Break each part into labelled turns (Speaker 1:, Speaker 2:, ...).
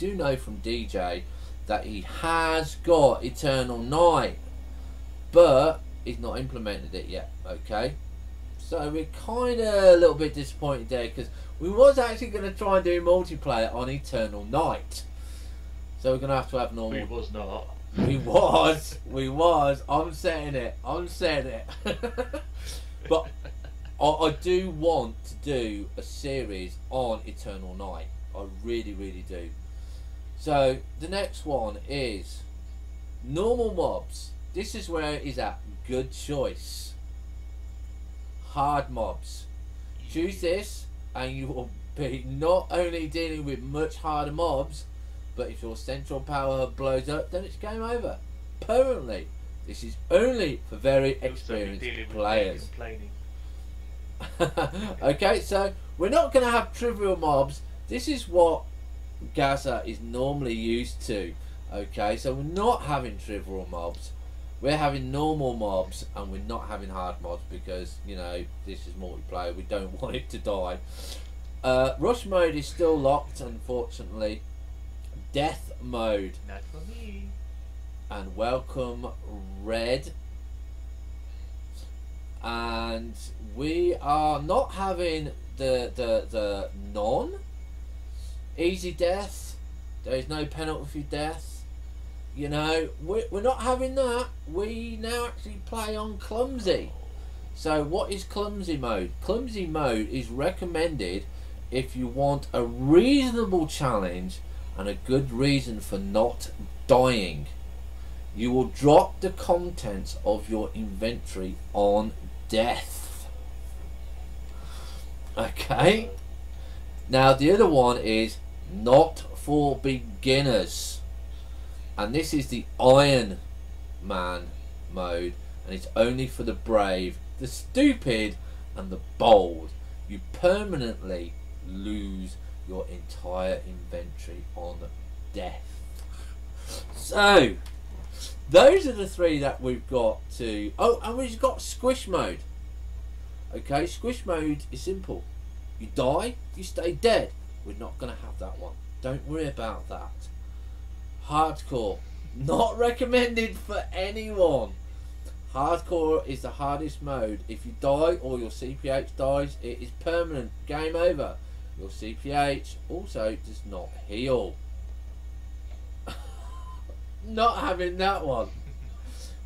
Speaker 1: do know from DJ that he has got Eternal Night, but he's not implemented it yet. Okay, so we're kind of a little bit disappointed there, because we was actually going to try and do multiplayer on Eternal Night. So we're going to have normal.
Speaker 2: We was not.
Speaker 1: We was. I'm saying it. But I do want to do a series on Eternal Night. I really, really do. So the next one is normal mobs. This is where it is at. Good choice. Hard mobs. Choose this and you will be not only dealing with much harder mobs, but if your central power hub blows up, then it's game over. Permanently. This is only for very experienced players. Okay, so we're not going to have trivial mobs. This is what Gaza is normally used to. Okay, so we're not having trivial mobs. We're having normal mobs, and we're not having hard mobs because, you know, this is multiplayer. We don't want it to die. Rush mode is still locked, unfortunately. Death mode.
Speaker 2: Not for me.
Speaker 1: And welcome red. And we are not having the non easy death. There is no penalty for death. You know, we're not having that. We now actually play on clumsy. So what is clumsy mode? Clumsy mode is recommended if you want a reasonable challenge and a good reason for not dying. You will drop the contents of your inventory on death. Okay. Now the other one is not for beginners, and this is the Iron Man mode, and it's only for the brave, the stupid and the bold. You permanently lose your entire inventory on death. So those are the three that we've got to. Oh, and we've got squish mode. Okay, squish mode is simple. You die, you stay dead. We're not going to have that one. Don't worry about that. Hardcore, not recommended for anyone. Hardcore is the hardest mode. If you die or your CPH dies, it is permanent. Game over. Your CPH also does not heal. Not having that one.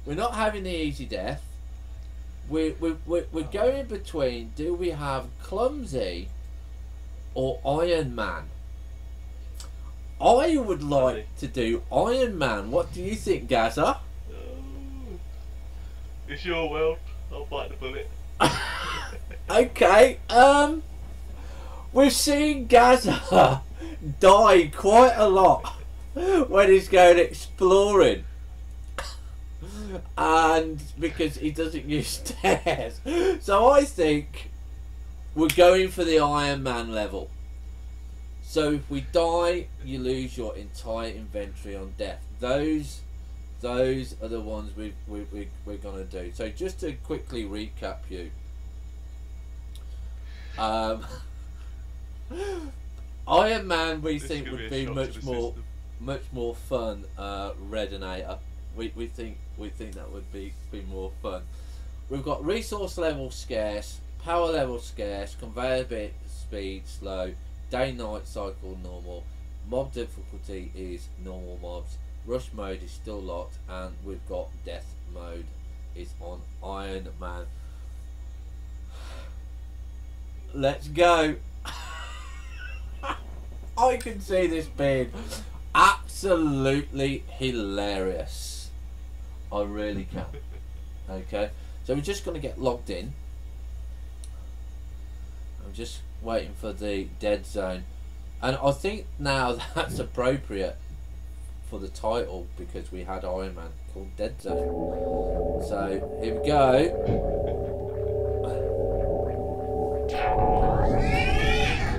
Speaker 1: We're not having the easy death. We're going between, do we have clumsy or Iron Man? I would like to do Iron Man. What do you think, Gaza?
Speaker 2: It's your world. I'll bite the bullet.
Speaker 1: Okay. We're seeing Gaza die quite a lot when he's going exploring, and because he doesn't use stairs. So I think we're going for the Iron Man level. So if we die, you lose your entire inventory on death. Those are the ones we're gonna do. So just to quickly recap you, Iron Man we think would be much more fun. Redenator, we think that would be more fun. We've got resource level scarce, power level scarce, conveyor bit speed slow, day night cycle normal, mob difficulty is normal mobs, rush mode is still locked, and we've got death mode is on Iron Man. Let's go. I can see this being absolutely hilarious. I really can. Okay, so we're just going to get logged in. I'm just waiting for the dead zone, and I think now that's appropriate for the title because we had Iron Man called Dead Zone. So here we go.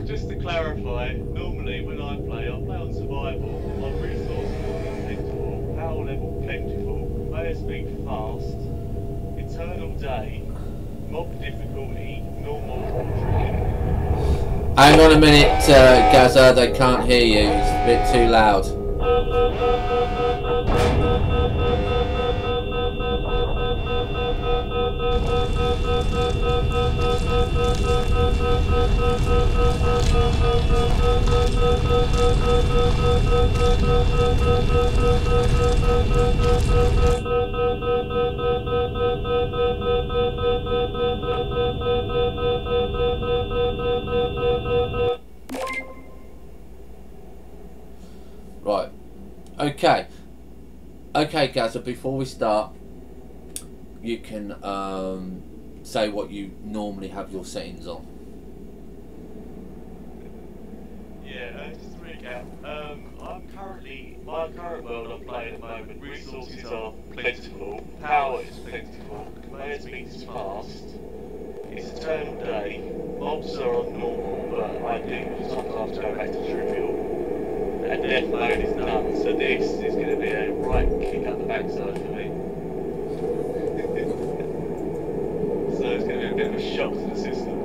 Speaker 2: Just to clarify, normally when I play on survival. My resource level plentiful, power level plentiful, player speed fast, eternal day, mob difficulty normal.
Speaker 1: Hang on a minute, Gaza, they can't hear you. It's a bit too loud. Right. Okay. Okay, Gaza, before we start, you can say what you normally have your settings on.
Speaker 2: Yeah, just to recap, my current world I'm playing at the moment, resources are plentiful, power is plentiful, conveyor speed is fast, it's eternal day, mobs are on normal, but I do sometimes go back to trivial, and death mode is none, so this is going to be a right kick up the backside for me. So it's going to be a bit of a shock to the system.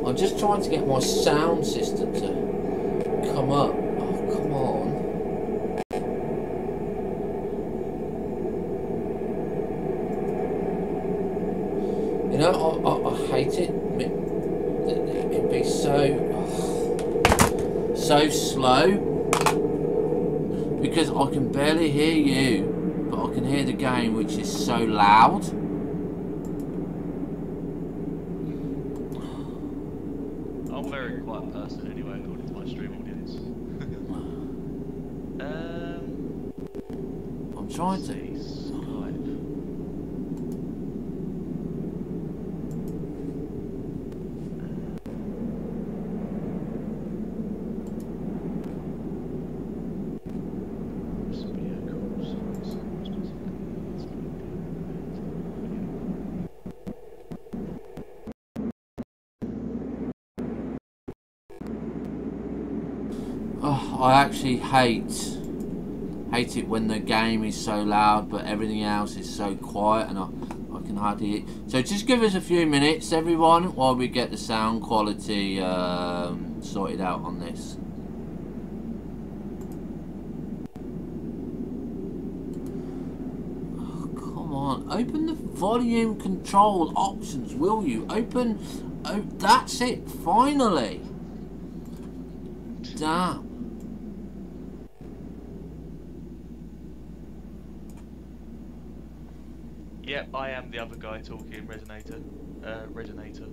Speaker 1: I'm just trying to get my sound system to come up. Oh, come on. You know, I hate it. It'd be so slow, because I can barely hear you, but I can hear the game, which is so loud.
Speaker 3: I'm a very quiet person anyway, according to my stream audience.
Speaker 1: I'm trying to. Oh, I actually hate it when the game is so loud but everything else is so quiet and I can hardly hear. So just give us a few minutes, everyone, while we get the sound quality sorted out on this. Oh, come on, open the volume control options, will you? Open. Oh, that's it, finally. Damn.
Speaker 3: Yep, I am the other guy talking, Resonator. Resonator.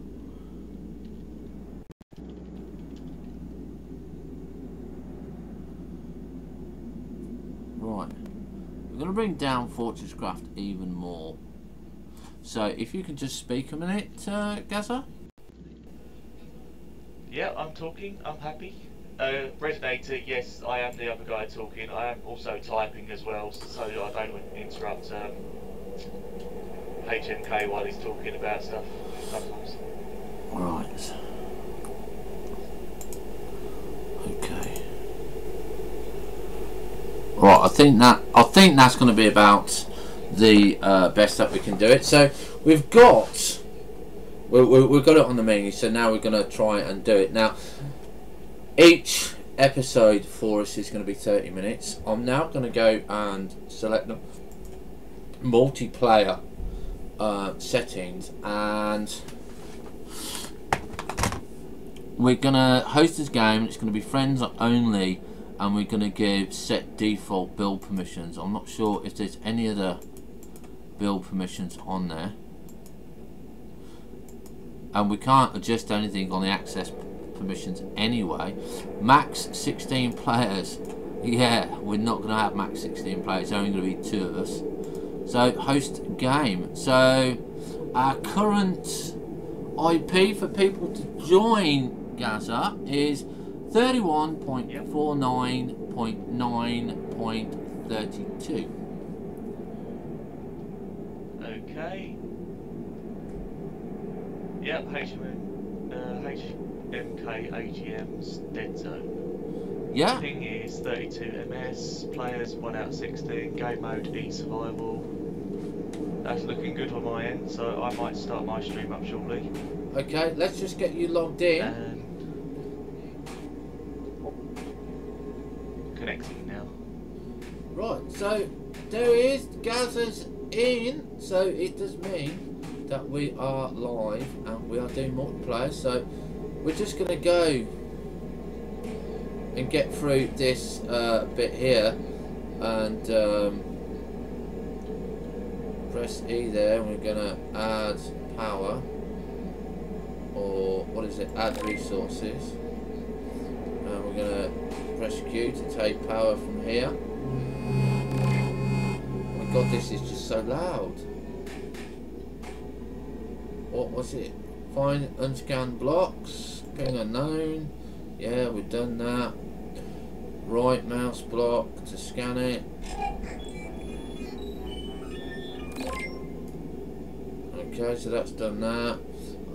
Speaker 1: Right. We're going to bring down Fortress Craft even more. So, if you can just speak a minute, Gaza?
Speaker 2: Yeah, I'm talking, I'm happy. Resonator, yes, I am the other guy talking. I am also typing as well, so I don't interrupt HMK while he's talking about stuff sometimes.
Speaker 1: Right. Okay. Right, I think that's going to be about the best that we can do it. So we've got it on the menu. So now we're going to try and do it. Now each episode for us is going to be 30 minutes. I'm now going to go and select the multiplayer settings, and we're going to host this game. It's going to be friends only, and we're going to give set default build permissions. I'm not sure if there's any other build permissions on there, and we can't adjust anything on the access permissions anyway. Max 16 players. Yeah, we're not going to have max 16 players. It's only going to be 2 of us. So host game. So our current IP for people to join Gaza is 31.49.9.32.
Speaker 2: Okay. Yep, HMK&AGM's dead zone.
Speaker 1: Yeah.
Speaker 2: Ping is 32 ms, players 1 out of 16, game mode E survival. That's looking good on my end, so I might start my stream up shortly.
Speaker 1: Okay, let's just get you logged in.
Speaker 3: Connecting now.
Speaker 1: Right, so there he is. Gaza's in, so it does mean that we are live and we are doing multiplayer. So we're just going to go and get through this bit here and press E there, and we're going to add power, or what is it, add resources, and we're going to press Q to take power from here. Oh my god, this is just so loud. What was it? Find unscanned blocks, ping unknown. Yeah, we've done that. Right mouse block to scan it. Okay, so that's done that.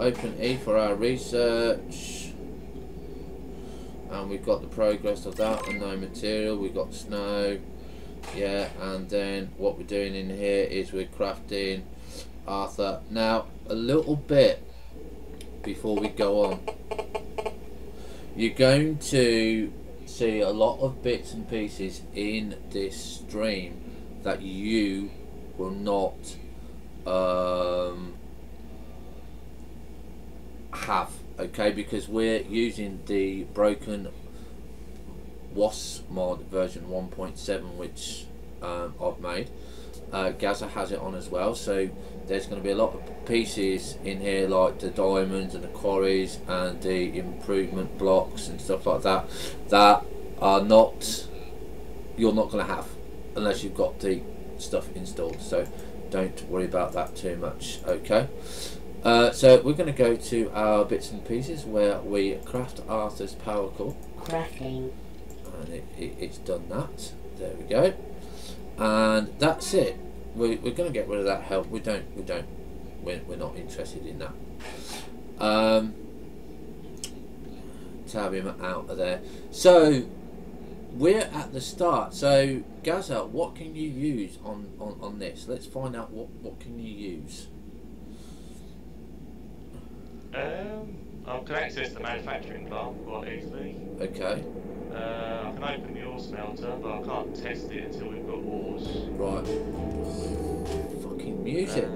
Speaker 1: Open E for our research. And we've got the progress of that, unknown material. We've got snow. Yeah, and then what we're doing in here is we're crafting Arthur. Now, a little bit before we go on, you're going to see a lot of bits and pieces in this stream that you will not have, okay, because we're using the Broken Wasp Mod version 1.7, which I've made. Gaza has it on as well, so there's going to be a lot of pieces in here like the diamonds and the quarries and the improvement blocks and stuff like that that are not, you're not going to have unless you've got the stuff installed, so don't worry about that too much. Okay, so we're going to go to our bits and pieces where we craft Arthur's power core.
Speaker 4: Crafting.
Speaker 1: And it's done that. There we go. And that's it. We're going to get rid of that help. We're not interested in that. Tab him out of there. So we're at the start. So Gaza, what can you use on this? Let's find out what can you use.
Speaker 2: I can access the manufacturing plant quite easily.
Speaker 1: Okay.
Speaker 2: I can open the ore smelter, but I can't test it until we've got ores.
Speaker 1: Right. Fucking music.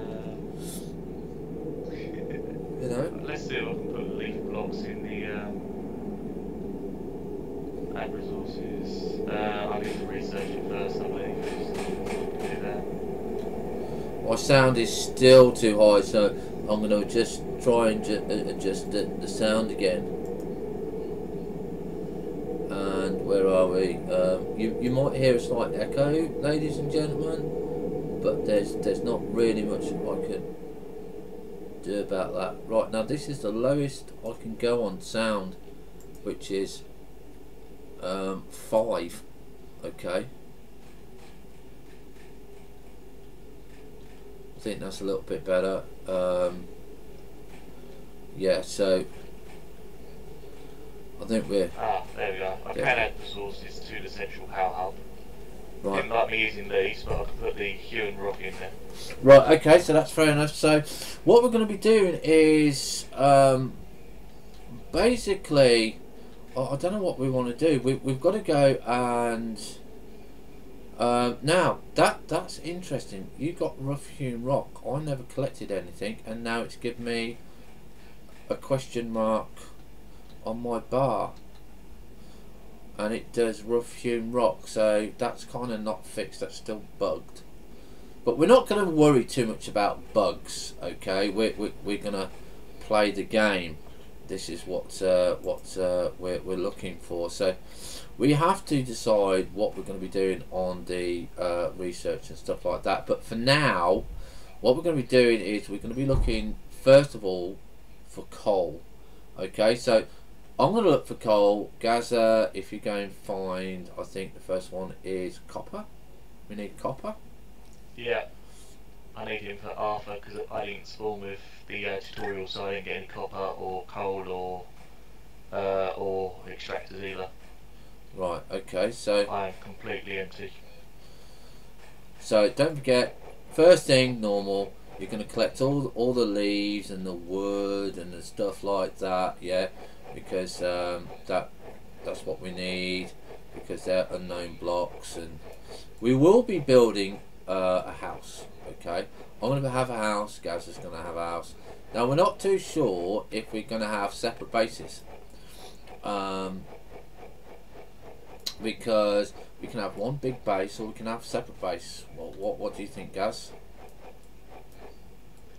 Speaker 1: You know.
Speaker 2: Let's see if I can put leaf blocks in the add resources. I need to research it first, I believe. Just do that.
Speaker 1: My sound is still too high, so I'm going to just try and adjust the sound again. And where are we? You might hear a slight echo, ladies and gentlemen, but there's not really much I can do about that. Right, now this is the lowest I can go on sound, which is 5. Okay, I think that's a little bit better. Yeah, so I think we're...
Speaker 2: there we go. I can add resources to the central power hub.
Speaker 1: Right.
Speaker 2: Didn't like me using these, but I can put the hewn rock in there.
Speaker 1: Right, okay, so that's fair enough. So what we're going to be doing is basically, I don't know what we want to do. We've got to go and now that's interesting. You got rough hewn rock. I never collected anything, and now it's given me a question mark on my bar, and it does rough hewn rock, so that's kind of not fixed, that's still bugged, but we're not going to worry too much about bugs. Okay, we're going to play the game. This is what we're looking for, so we have to decide what we're going to be doing on the research and stuff like that. But for now, what we're going to be doing is we're going to be looking first of all for coal. Okay, so I'm going to look for coal. Gaza, if you go and find, I think the first one is copper. We need copper.
Speaker 2: Yeah, I need him for Arthur because I didn't spawn with the tutorial, so I didn't get any copper or coal or extractors either.
Speaker 1: Right, okay, so
Speaker 2: I am completely empty.
Speaker 1: so don't forget, first thing, normal, You're going to collect all the leaves and the wood and the stuff like that, yeah, because that's what we need, because they're unknown blocks. And we will be building a house. Okay, I'm going to have a house. Gaz is going to have a house. Now we're not too sure if we're going to have separate bases, because we can have one big base or we can have separate base. What do you think, Gaz?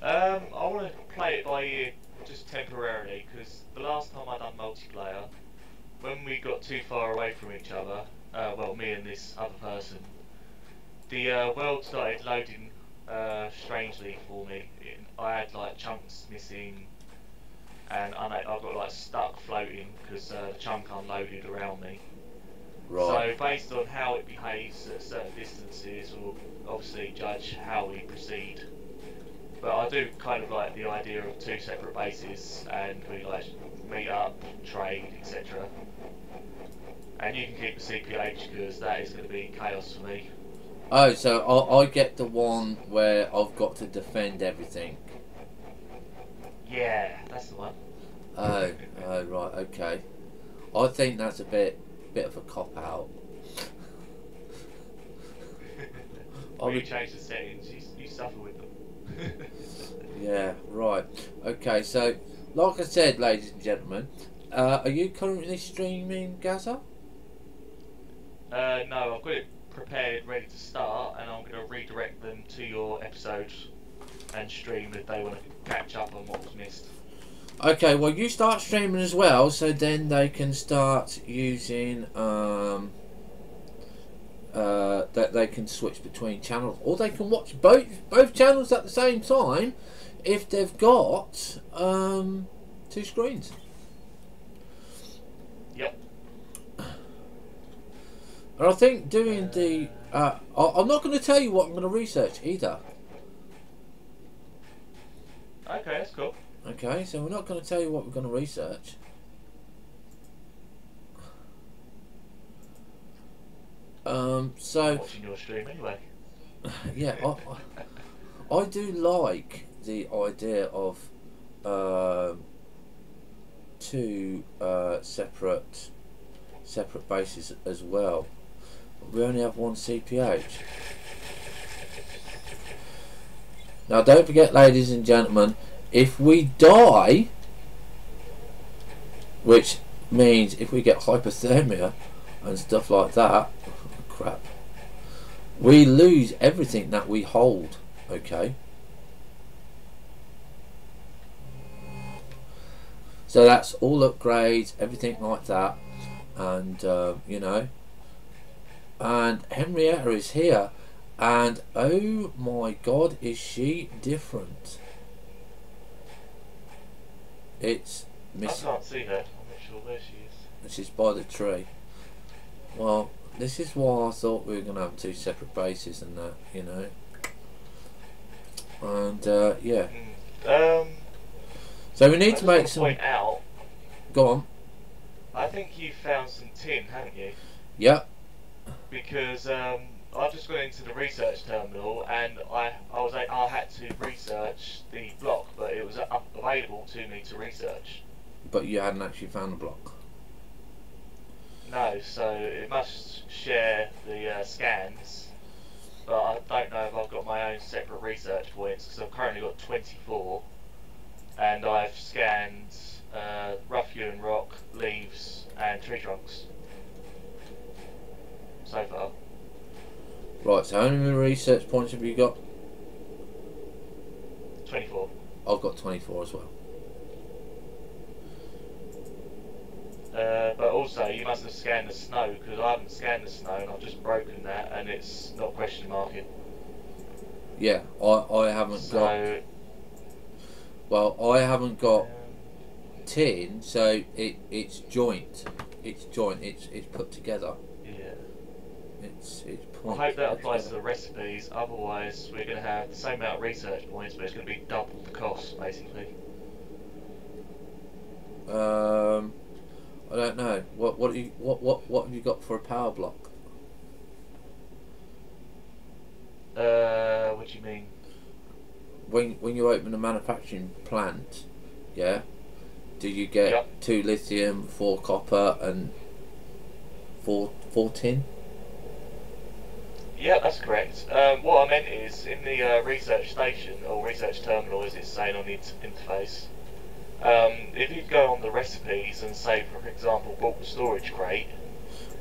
Speaker 2: I want to play it by ear just temporarily, because the last time I done multiplayer, when we got too far away from each other, well, me and this other person, the world started loading strangely for me. I had like chunks missing, and I got like stuck floating because the chunk unloaded around me.
Speaker 1: Right.
Speaker 2: So based on how it behaves at certain distances, we'll obviously judge how we proceed. But I do kind of like the idea of two separate bases, and we like meet up, trade, etc. And you can keep the CPH, because that is going to be chaos for me.
Speaker 1: Oh, so I get the one where I've got to defend everything.
Speaker 2: Yeah, that's the one.
Speaker 1: Oh, right, okay. I think that's a bit of a cop out.
Speaker 2: When you change the settings, you suffer with them.
Speaker 1: Yeah, right. Okay, so like I said, ladies and gentlemen, are you currently streaming, Gaza?
Speaker 2: No, I've got it prepared, ready to start, and I'm going to redirect them to your episode and stream if they want to catch up on what was missed.
Speaker 1: Okay, well you start streaming as well, so then they can start using that they can switch between channels, or they can watch both channels at the same time if they've got two screens.
Speaker 2: Yep.
Speaker 1: And I think doing the I'm not going to tell you what I'm going to research either.
Speaker 2: Okay, that's cool.
Speaker 1: Okay, so we're not going to tell you what we're going to research. So
Speaker 2: I'm watching your stream anyway.
Speaker 1: yeah, I do like the idea of two separate bases as well. But we only have one CPH. Now, don't forget, ladies and gentlemen, if we die, which means if we get hypothermia and stuff like that, crap, we lose everything that we hold. Okay, so that's all upgrades, everything like that, and you know, and Henrietta is here, and oh my god, is she different. It's missing.
Speaker 2: I can't see her. I'm not sure where she is.
Speaker 1: She's by the tree. Well, this is why I thought we were going to have two separate bases and that, you know. And yeah. So we need to make some.
Speaker 2: Point out.
Speaker 1: Go on.
Speaker 2: I think you found some tin, haven't you?
Speaker 1: Yep.
Speaker 2: Because I've just gone into the research terminal, and I had to research the block, but it was available to me to research.
Speaker 1: But you hadn't actually found the block.
Speaker 2: No, so it must share the scans, but I don't know if I've got my own separate research points, because I've currently got 24, and I've scanned rough hewn rock, leaves, and tree trunks so far.
Speaker 1: Right, so how many research points have you got?
Speaker 2: 24.
Speaker 1: I've got 24 as well.
Speaker 2: But also, you must have scanned the snow, because I haven't scanned the snow, and I've just broken that, and it's not question marking.
Speaker 1: Yeah, I haven't got. Well, I haven't got tin, so it's joint. It's put together.
Speaker 2: Yeah.
Speaker 1: It's
Speaker 2: I hope that applies to the recipes. Otherwise, we're going to have the same amount of research points, but it's going to be double the cost, basically.
Speaker 1: I don't know. What have you got for a power block?
Speaker 2: What do you mean?
Speaker 1: when you open a manufacturing plant, yeah, do you get
Speaker 2: Yep.
Speaker 1: 2 lithium, 4 copper, and 4 tin?
Speaker 2: Yeah, that's correct. What I meant is, in the research station, or research terminal as it's saying on the interface, if you go on the recipes and say, for example, bulk storage crate,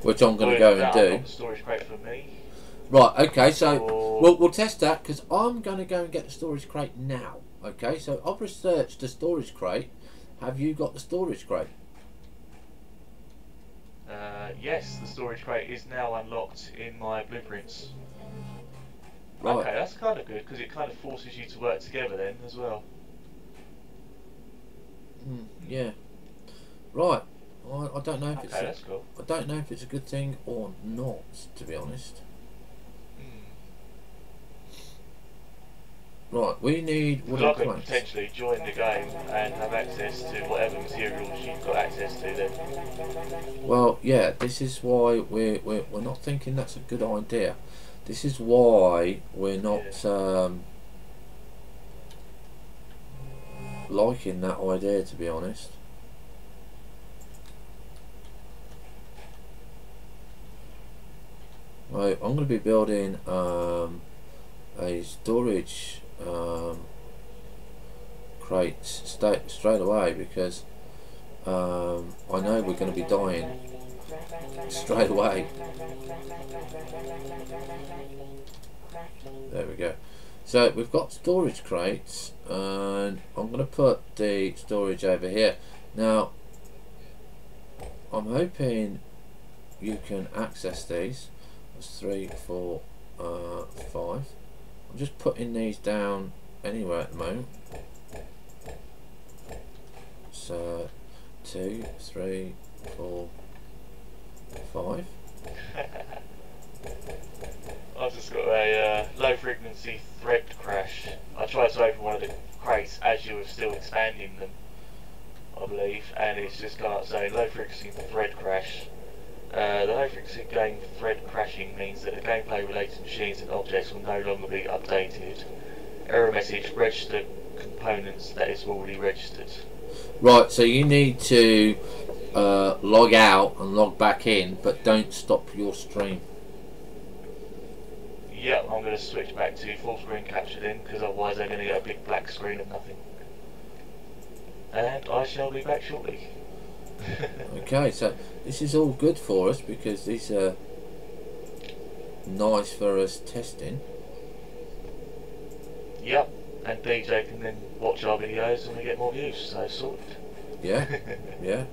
Speaker 1: Which I'm going to
Speaker 2: would
Speaker 1: go
Speaker 2: that
Speaker 1: and do.
Speaker 2: unlock the storage crate for me?
Speaker 1: Right, okay, so
Speaker 2: Or...
Speaker 1: we'll test that, because I'm going to go and get the storage crate now. Okay, so I've researched the storage crate. Have you got the storage crate?
Speaker 2: Yes, the storage crate is now unlocked in my blueprints.
Speaker 1: Right.
Speaker 2: Okay, that's kind of good, because it kind of forces you to work together then as well.
Speaker 1: Yeah. Right. I don't know if
Speaker 2: Okay,
Speaker 1: it's
Speaker 2: that's cool.
Speaker 1: I don't know if it's a good thing or not, to be honest. Right, we need
Speaker 2: Because
Speaker 1: wooden
Speaker 2: I could
Speaker 1: planks.
Speaker 2: potentially join the game and have access to whatever materials you've got access to then.
Speaker 1: Well, yeah, this is why we're not thinking that's a good idea. This is why we're not liking that idea, to be honest. Right, I'm going to be building a storage crate straight away, because I know we're going to be dying straight away. There we go. So we've got storage crates, and I'm going to put the storage over here. Now I'm hoping you can access these. That's 3, 4, 5. I'm just putting these down anywhere at the moment. So 2, 3, 4, 5.
Speaker 2: I've just got a low frequency thread crash. I tried to open one of the crates as you were still expanding them, I believe, and it's just come up saying low frequency thread crash. The low frequency game thread crashing means that the gameplay related machines and objects will no longer be updated. Error message, register components that is already registered.
Speaker 1: Right, so you need to log out and log back in, but don't stop your stream.
Speaker 2: Yep, I'm going to switch back to full screen capture then, because otherwise they're going to get a big black screen of nothing. And I shall be back shortly.
Speaker 1: Okay, so this is all good for us, because these are nice for us testing.
Speaker 2: Yep, and DJ can then watch our videos and we get more views, so sorted.
Speaker 1: Yeah, yeah.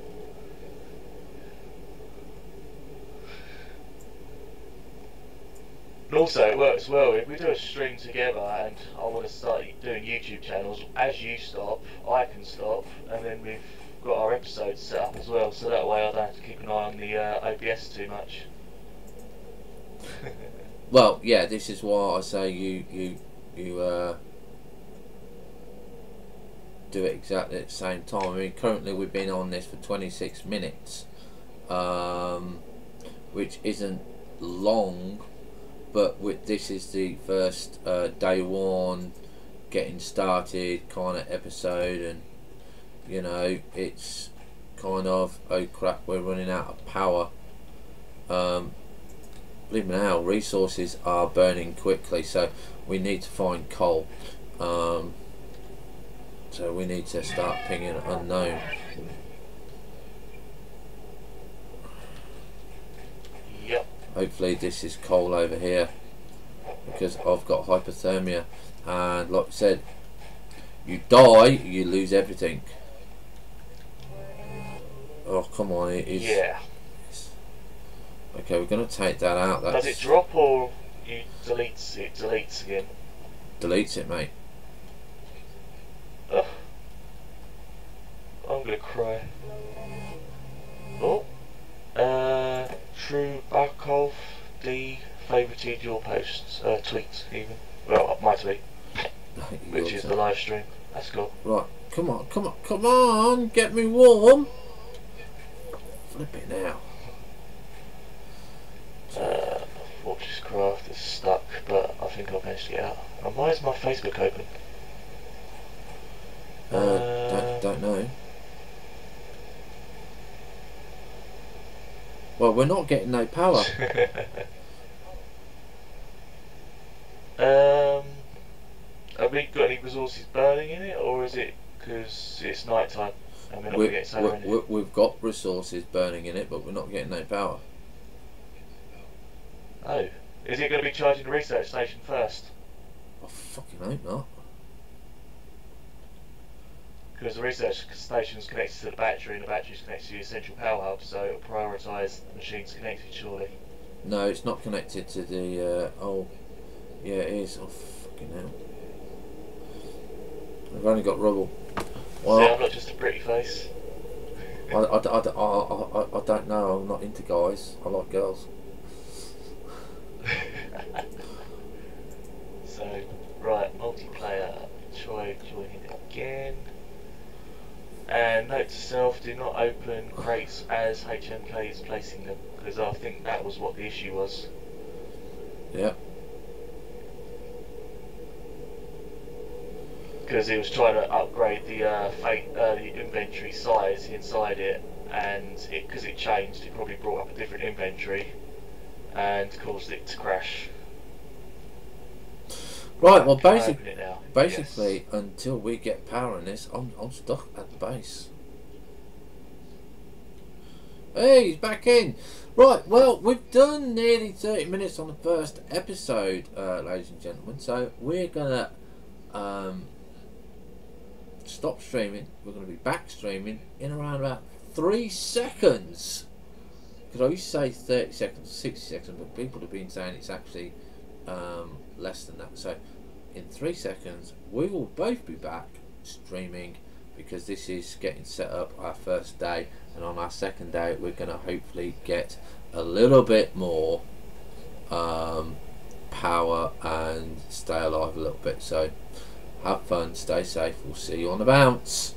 Speaker 2: And also it works well, if we do a stream together and I want to start doing YouTube channels, as you stop, I can stop, and then we've got our episodes set up as well, so that way I don't have to keep an eye on the OBS too much.
Speaker 1: Well, yeah, this is why I say you do it exactly at the same time. I mean, currently we've been on this for 26 minutes, which isn't long, but this is the first day one, getting started kind of episode, and you know, it's kind of, oh crap, we're running out of power. Believe me now, resources are burning quickly, so we need to find coal. So we need to start pinging unknown.
Speaker 2: Yep.
Speaker 1: Hopefully this is coal over here, because I've got hypothermia, and like I said, you die, you lose everything. Oh come on, it is.
Speaker 2: Yeah.
Speaker 1: Okay, we're going to take that out.
Speaker 2: Does it drop or you deletes it? Deletes again.
Speaker 1: Deletes it, mate.
Speaker 2: Ugh. I'm gonna cry. Oh. True Barkov D favorited your posts, tweets even. Well, my tweet, which is the live stream. That's cool.
Speaker 1: Right, come on, come on, come on, get me warm. Flip it now.
Speaker 2: Fortress Craft is stuck, but I think I've managed to get out. And why is my Facebook open?
Speaker 1: Don't know. Well, we're not getting no power.
Speaker 2: Have we got any resources burning in it, or is it because it's night time and we're not going to get solar energy?
Speaker 1: We've got resources burning in it, but we're not getting no power.
Speaker 2: Oh, is it going to be charging the research station first?
Speaker 1: I fucking hope not.
Speaker 2: Because the research station's connected to the battery, and the battery's connected to the central power hub, so it'll prioritise the machines connected, surely.
Speaker 1: No, it's not connected to the. Oh, yeah, it is. Oh, fucking hell. I've only got rubble. Well,
Speaker 2: See, I'm not just a pretty face.
Speaker 1: I don't know. I'm not into guys. I like girls.
Speaker 2: So, right, multiplayer. Try joining again. And note to self: do not open crates as HMK is placing them, because I think that was what the issue was.
Speaker 1: Yeah.
Speaker 2: Because he was trying to upgrade the inventory size inside it, and because it changed, it probably brought up a different inventory and caused it to crash.
Speaker 1: Right. Well,
Speaker 2: Can I open it now?
Speaker 1: basically,
Speaker 2: Yes.
Speaker 1: until we get power in this, I'm stuck at the base. Hey, he's back in. Right. Well, we've done nearly 30 minutes on the first episode, ladies and gentlemen. So we're gonna stop streaming. We're going to be back streaming in around about 3 seconds, because I used to say 30 seconds, 60 seconds, but people have been saying it's actually less than that. So in 3 seconds we will both be back streaming, because this is getting set up our first day, and on our second day we're going to hopefully get a little bit more power and stay alive a little bit. So have fun, stay safe, we'll see you on the bounce.